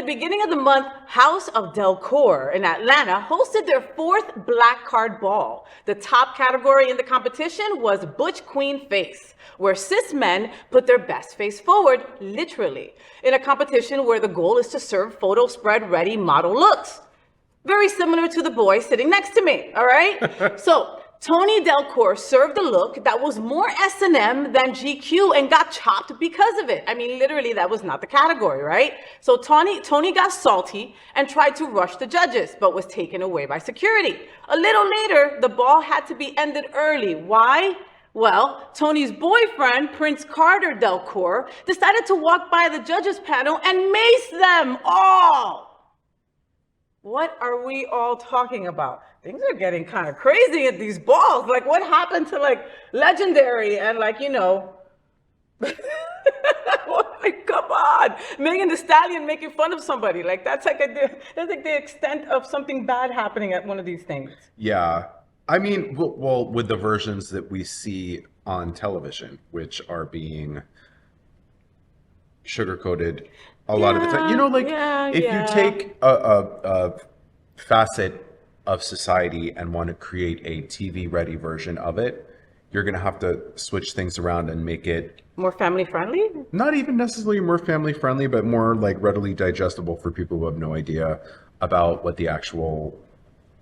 the beginning of the month, House of Del Cor in Atlanta hosted their 4th Black Card Ball. The top category in the competition was Butch Queen Face, where cis men put their best face forward, literally, in a competition where the goal is to serve photo spread ready model looks. Very similar to the boy sitting next to me, all right? So Tony Del Cor served a look that was more S&M than GQ and got chopped because of it. I mean, literally, that was not the category, right? So Tony got salty and tried to rush the judges, but was taken away by security. A little later, the ball had to be ended early. Why? Well, Tony's boyfriend, Prince Carter Del Cor, decided to walk by the judges panel and mace them all. What are we all talking about? Things are getting kind of crazy at these balls. Like, what happened to, like, Legendary and, like, you know, like, come on, Megan Thee Stallion making fun of somebody. Like, that's like the extent of something bad happening at one of these things. Yeah. I mean, well, with the versions that we see on television, which are being sugar-coated a lot of the time. You know, like, if you take a facet of society and want to create a TV-ready version of it, you're going to have to switch things around and make it more family-friendly? Not even necessarily more family-friendly, but more, like, readily digestible for people who have no idea about what the actual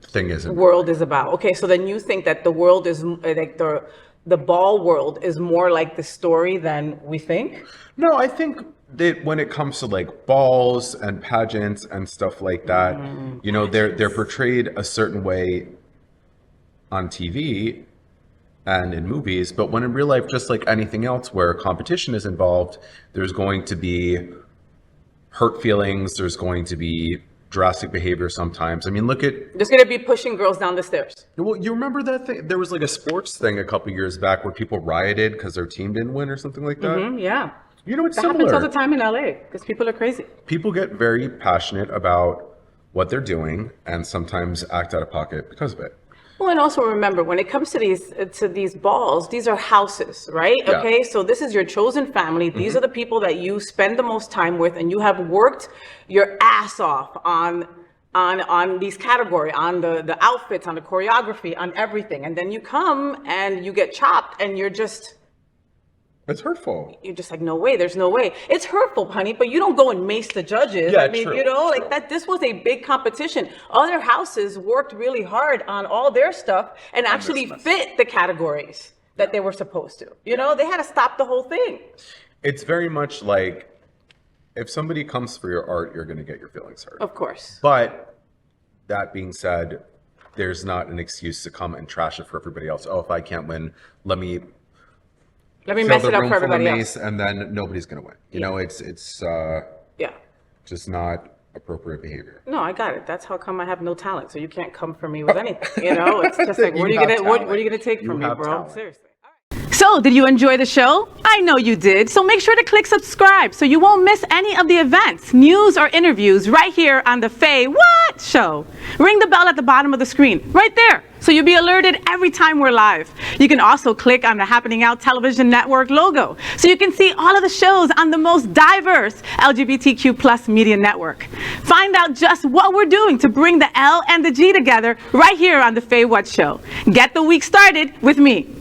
thing is. World is about. Okay, so then you think that the world is, like, the ball world is more like the story than we think? No, I think that when it comes to, like, balls and pageants and stuff like that, you know, they're portrayed a certain way on TV and in movies, but when in real life, just like anything else where competition is involved, there's going to be hurt feelings, there's going to be drastic behavior sometimes. I mean, look at... There's going to be pushing girls down the stairs. Well, you remember that thing? There was like a sports thing a couple years back where people rioted because their team didn't win or something like that. Yeah. You know, it's that similar. happens all the time in LA because people are crazy. People get very passionate about what they're doing and sometimes act out of pocket because of it. Well, and also remember, when it comes to these balls, these are houses, right? Yeah. Okay, so this is your chosen family. These are the people that you spend the most time with, and you have worked your ass off on these categories, on the outfits, on the choreography, on everything. And then you come and you get chopped, and you're just... It's hurtful. You're just like, no way, there's no way. It's hurtful, honey, but you don't go and mace the judges. Yeah, I mean, true, you know, true. like that, this was a big competition. Other houses worked really hard on all their stuff and actually fit the categories that they were supposed to. You know, they had to stop the whole thing. It's very much like, if somebody comes for your art, you're going to get your feelings hurt. Of course. But that being said, there's not an excuse to come and trash it for everybody else. Oh, if I can't win, let me mess it up for everybody else. And then nobody's going to win. You know, it's just not appropriate behavior. No, I got it. That's how come I have no talent. So you can't come for me with anything. You know, it's just like, what are you gonna take from me, bro? Talent. Seriously. So, did you enjoy the show? I know you did. So make sure to click subscribe so you won't miss any of the events, news, or interviews right here on the Faye What Show. Ring the bell at the bottom of the screen, right there, so you'll be alerted every time we're live. You can also click on the Happening Out Television Network logo so you can see all of the shows on the most diverse LGBTQ+ media network. Find out just what we're doing to bring the L and the G together right here on the Faye What Show. Get the week started with me.